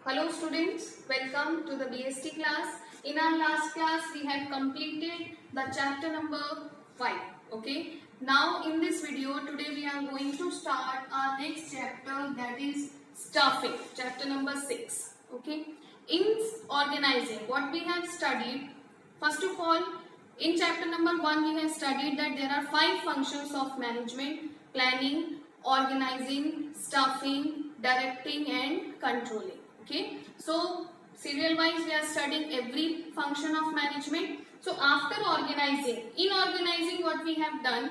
Hello students, welcome to the BST class. In our last class, we have completed the chapter number 5. Okay. Now in this video, today we are going to start our next chapter, that is staffing, chapter number 6. Okay. In organizing, what we have studied, first of all, in chapter number 1, we have studied that there are 5 functions of management: planning, organizing, staffing, directing and controlling. Okay, so serial wise we are studying every function of management. So after organizing, in organizing what we have done,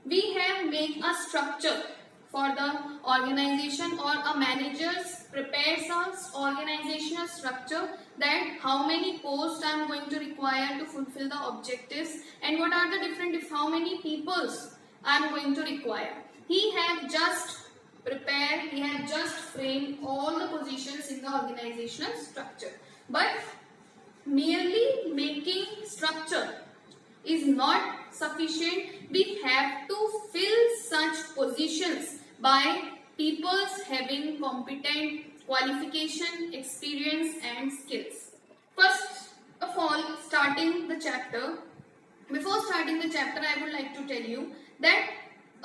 we have made a structure for the organization, or a manager prepares a organizational structure, that how many posts I am going to require to fulfill the objectives and what are the different, how many peoples I am going to require. He have just prepared, he has just framed all the positions in the organizational structure. But merely making structure is not sufficient. We have to fill such positions by people having competent qualification, experience and skills. First of all, starting the chapter, before starting the chapter, I would like to tell you that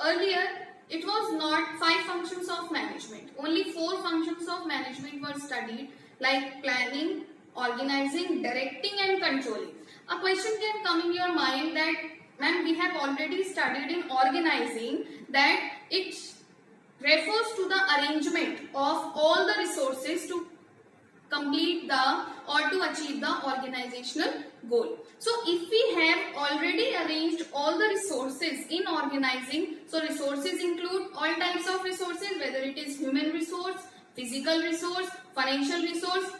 earlier it was not 5 functions of management. Only 4 functions of management were studied, like planning, organizing, directing and controlling. A question can come in your mind that, ma'am, we have already studied in organizing that it refers to the arrangement of all the resources to complete the or to achieve the organizational goal. So if we have already arranged all the resources in organizing, so resources include all types of resources, whether it is human resource, physical resource, financial resource.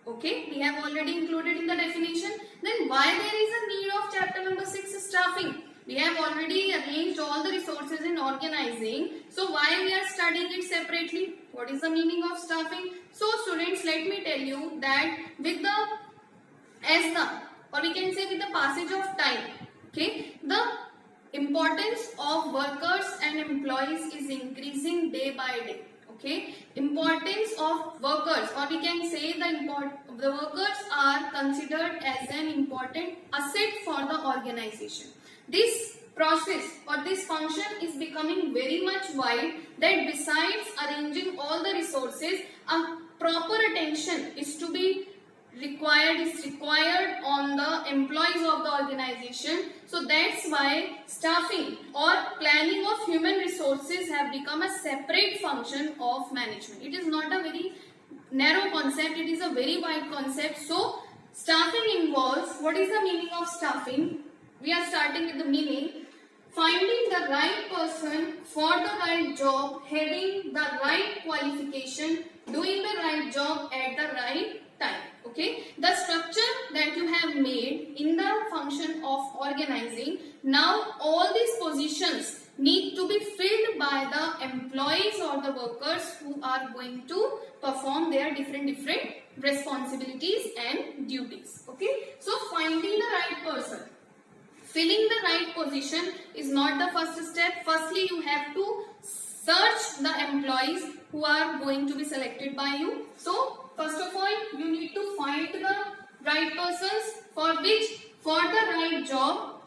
Okay, we have already included in the definition. Then why there is a need of chapter number 6, staffing? We have already arranged all the resources in organizing. So why we are studying it separately? What is the meaning of staffing? So students, let me tell you that with the we can say with the passage of time, okay, the importance of workers and employees is increasing day by day. Okay, importance of workers, or we can say the workers are considered as an important asset for the organization. This process or this function is becoming very much wide, that besides arranging all the resources, a proper attention is required on the employees of the organization. So that's why staffing or planning of human resources have become a separate function of management. It is not a very narrow concept, it is a very wide concept. So staffing involves, what is the meaning of staffing? We are starting with the meaning: finding the right person for the right job, having the right qualification, doing the right job at the right time. Okay, the structure that you have made in the function of organizing, now all these positions need to be filled by the employees or the workers who are going to perform their different responsibilities and duties. Okay, so finding the right person, filling the right position is not the first step. Firstly, you have to search the employees who are going to be selected by you. So first of all, you need to find the right persons for the right job.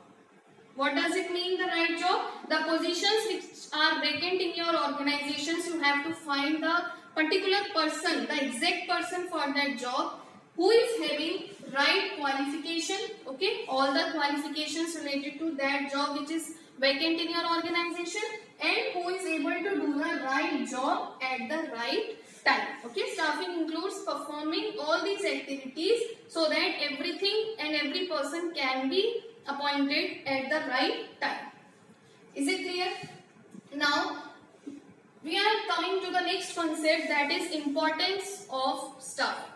What does it mean, the right job? The positions which are vacant in your organizations, you have to find the particular person, the exact person for that job, who is having right qualification, okay, all the qualifications related to that job which is vacant in your organization, and who is able to do the right job at the right time. Okay, staffing includes performing all these activities so that everything and every person can be appointed at the right time. Is it clear? Now we are coming to the next concept, that is importance of staffing.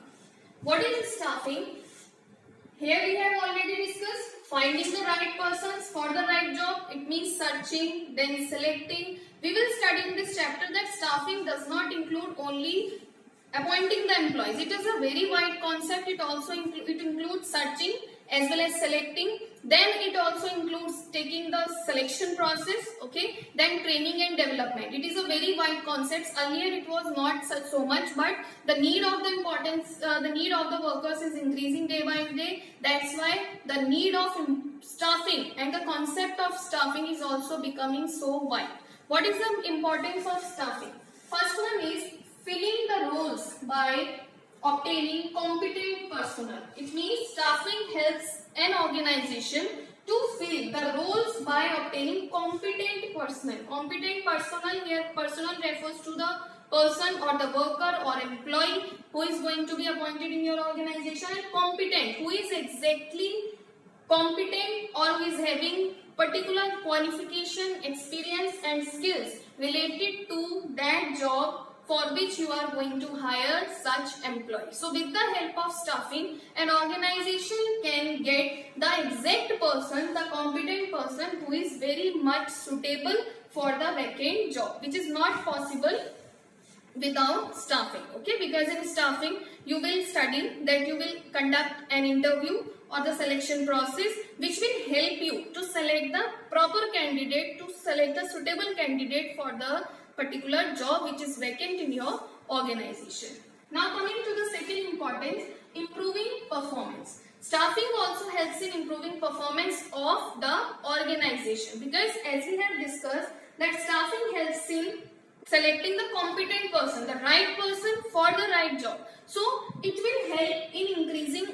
What is staffing? Here we have already discussed finding the right persons for the right job. It means searching, then selecting. We will study in this chapter that staffing does not include only appointing the employees. It is a very wide concept. It also includes searching as well as selecting Then it also includes taking the selection process, okay, then training and development. It is a very wide concept. Earlier it was not such so much, but the need of the importance, the need of the workers is increasing day by day. That's why the need of staffing and the concept of staffing is also becoming so wide. What is the importance of staffing? First one is filling the roles by obtaining competent personnel. It means staffing helps an organization to fill the roles by obtaining competent personnel. Competent personnel here, personnel refers to the person or the worker or employee who is going to be appointed in your organization, and competent, who is exactly competent or who is having particular qualification, experience and skills related to that job for which you are going to hire such employee. So with the help of staffing, an organization can get the exact person, the competent person who is very much suitable for the vacant job, which is not possible without staffing, okay, because in staffing you will study, that you will conduct an interview or the selection process which will help you to select the proper candidate, to select the suitable candidate for the particular job which is vacant in your organization. Now coming to the second importance, improving performance. Staffing also helps in improving performance of the organization, because as we have discussed that staffing helps in selecting the competent person, the right person for the right job. So it will help in increasing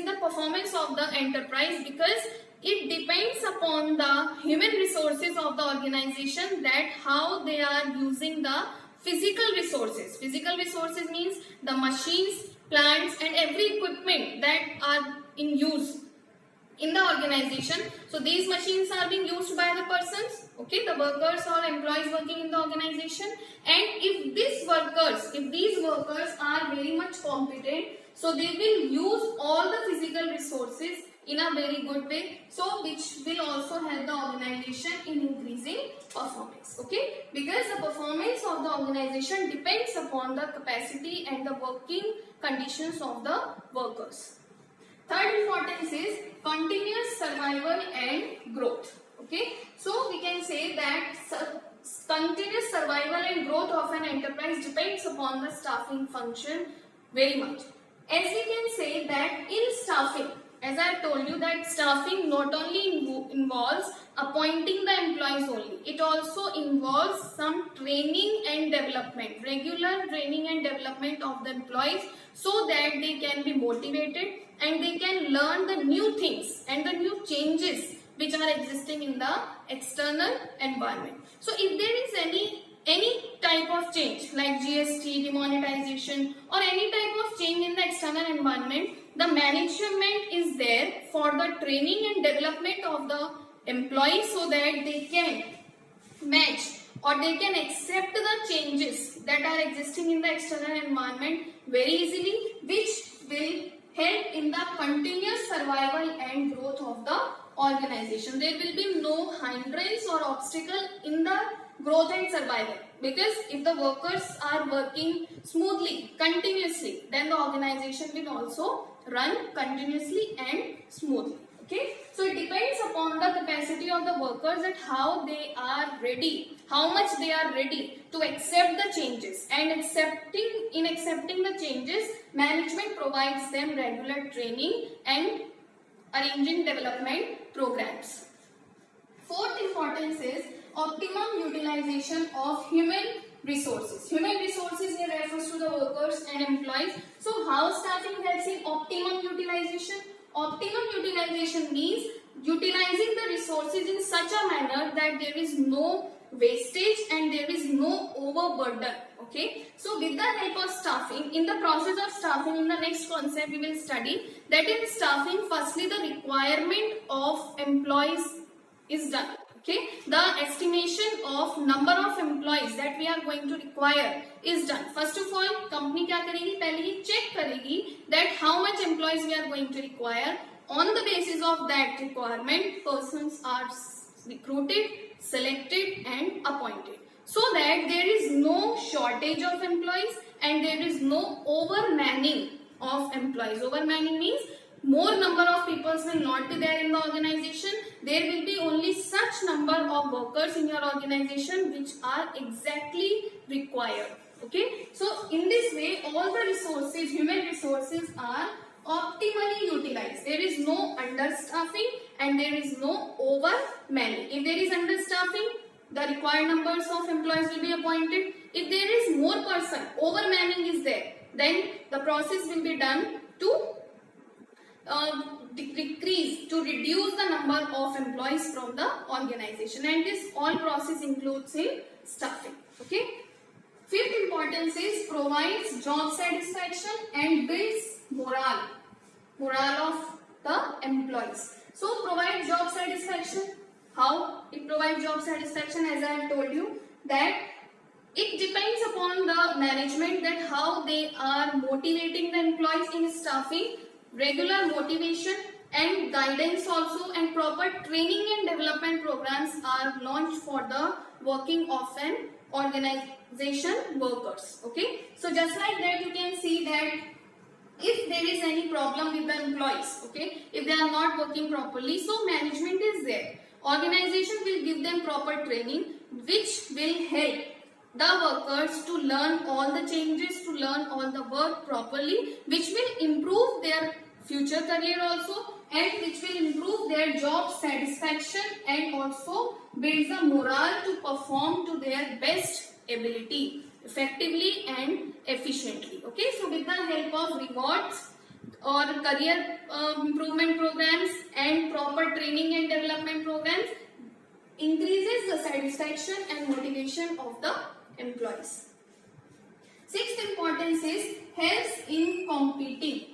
the performance of the enterprise, because it depends upon the human resources of the organization, that how they are using the physical resources. Physical resources means the machines, plants and every equipment that are in use in the organization. So these machines are being used by the persons, okay, the workers or employees working in the organization. And if these workers are very much competent, so they will use all the physical resources in a very good way, so which will also help the organization in increasing performance, okay, because the performance of the organization depends upon the capacity and the working conditions of the workers. Third importance is continuous survival and growth, okay. So we can say that continuous survival and growth of an enterprise depends upon the staffing function very much. As we can say that in staffing, as I have told you, that staffing not only involves appointing the employees only, it also involves some training and development, regular training and development of the employees, so that they can be motivated and they can learn the new things and the new changes which are existing in the external environment. So if there is any type of change like GST, demonetization or any type of change in the external environment, the management is there for the training and development of the employees, so that they can match or they can accept the changes that are existing in the external environment very easily, which will help in the continuous survival and growth of the organization. There will be no hindrance or obstacle in the growth and survival, because if the workers are working smoothly, continuously, then the organization will also run continuously and smoothly, okay. So it depends upon the capacity of the workers, that how they are ready, how much they are ready to accept the changes, and in accepting the changes, management provides them regular training and arranging development programs. Fourth importance is optimum utilization of human resources. Human resources here refers to the workers and employees. So how staffing helps in optimum utilization? Optimum utilization means utilizing the resources in such a manner that there is no wastage and there is no overburden, okay. So with the help of staffing, in the process of staffing, in the next concept we will study that in staffing, firstly the requirement of employees is done, okay. The estimation of number of employees that we are going to require is done. First of all, company क्या करेगी, पहले ही check करेगी that how much employees we are going to require. On the basis of that requirement, persons are recruited, selected and appointed, so that there is no shortage of employees and there is no overmanning of employees. Overmanning means more number of people will not be there in the organization. There will be only such number of workers in your organization which are exactly required. Okay, so in this way all the resources, human resources, are optimally utilized. There is no understaffing and there is no over manning. If there is understaffing, the required numbers of employees will be appointed. If there is more person, over manning is there, then the process will be done to reduce the number of employees from the organization, and this all process includes in staffing. Okay. Fifth importance is provides job satisfaction and builds morale of the employees. So provide job satisfaction. How it provides job satisfaction? As I have told you that it depends upon the management, that how they are motivating the employees in staffing. Regular motivation and guidance also, and proper training and development programs are launched for the working of an organization workers. Okay, so just like that you can see that if there is any problem with the employees, okay, if they are not working properly, so management is there. Organization will give them proper training which will help the workers to learn all the changes, to learn all the work properly, which will improve their future career also, and which will improve their job satisfaction and also build the morale to perform to their best ability effectively and efficiently. Okay, so with the help of rewards or career improvement programs and proper training and development programs, increases the satisfaction and motivation of the employees. Sixth importance is helps in competing.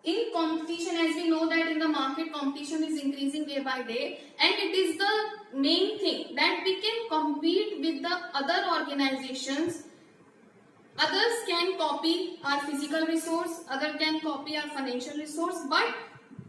In competition, as we know that in the market competition is increasing day by day, and it is the main thing that we can compete with the other organizations. Others can copy our physical resource, others can copy our financial resource, but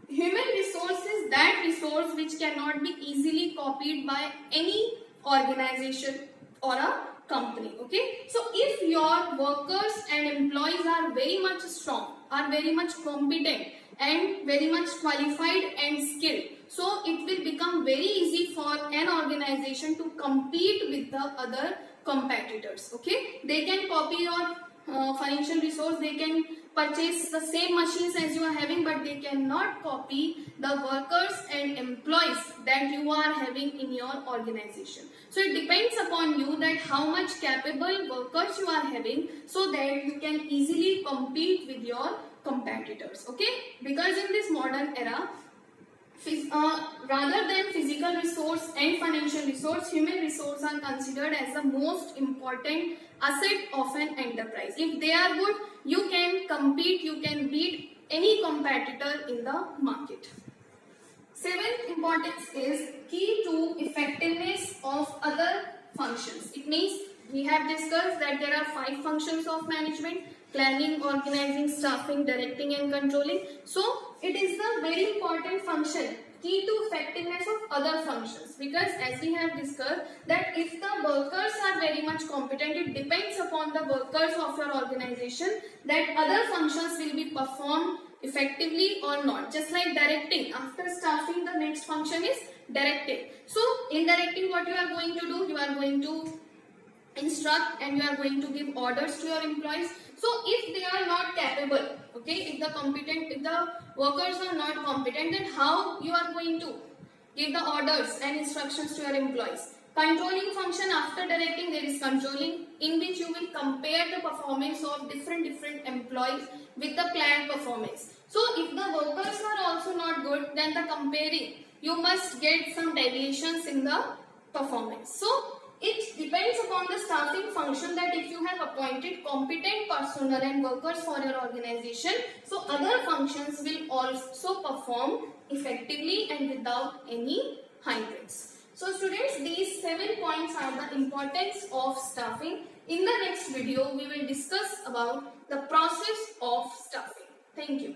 human resource is that resource which cannot be easily copied by any organization or a company. Okay, so if your workers and employees are very much strong, are very much competent and very much qualified and skilled, so it will become very easy for an organization to compete with the other competitors. Okay, they can copy your financial resource, they can purchase the same machines as you are having, but they cannot copy the workers and employees that you are having in your organization. So it depends upon you that how much capable workers you are having, so that you can easily compete with your competitors. Okay, because in this modern era, rather than physical resource and financial resource, human resource are considered as the most important asset of an enterprise. If they are good, you can compete, you can beat any competitor in the market. Seventh importance is key to effectiveness of other functions. It means we have discussed that there are 5 functions of management: planning, organizing, staffing, directing and controlling. So it is the very important function, key to effectiveness of other functions, because as we have discussed that if the workers are very much competent, it depends upon the workers of your organization that other functions will be performed effectively or not. Just like directing, after staffing the next function is directing. So in directing, what you are going to do, you are going to instruct and you are going to give orders to your employees. So if they are not capable, okay, if the workers are not competent, then how you are going to give the orders and instructions to your employees? Controlling function, after directing there is controlling, in which you will compare the performance of different employees with the planned performance. So if the workers are also not good, then the comparing, you must get some deviations in the performance. So it depends upon the staffing function that if you have appointed competent personnel and workers for your organization, so other functions will also perform effectively and without any hindrance. So students, these 7 points are the importance of staffing. In the next video, we will discuss about the process of staffing. Thank you.